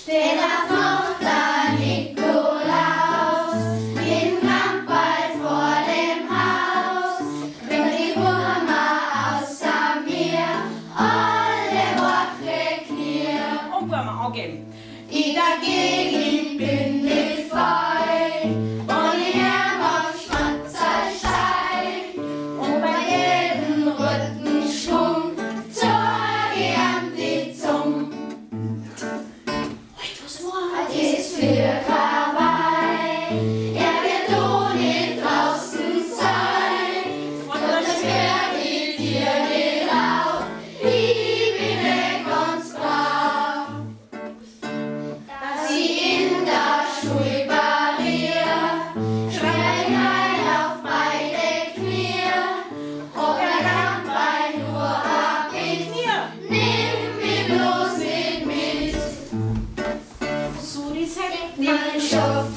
Steht auf noch der Nikolaus, mit dem Kampball vor dem Haus, bringt die Würmer außer mir, alle wache Knie. Und Würmer angeben. Ich dagegen bin nicht fein, und ich hör auf Schmatzerstein, und bei jedem Rückenschwung zog ich an die Zunge. Es ist für Krawall, wird du nicht draußen sein, und das hört ich dir nicht auf, ich bin nicht ganz brav. Dass ich in der Schule barriere, schrei ich auf beide Knie, ob der Kampball nur abbiegt, nimm mich bloß nicht mit. So die Säcke. Nimm Stoff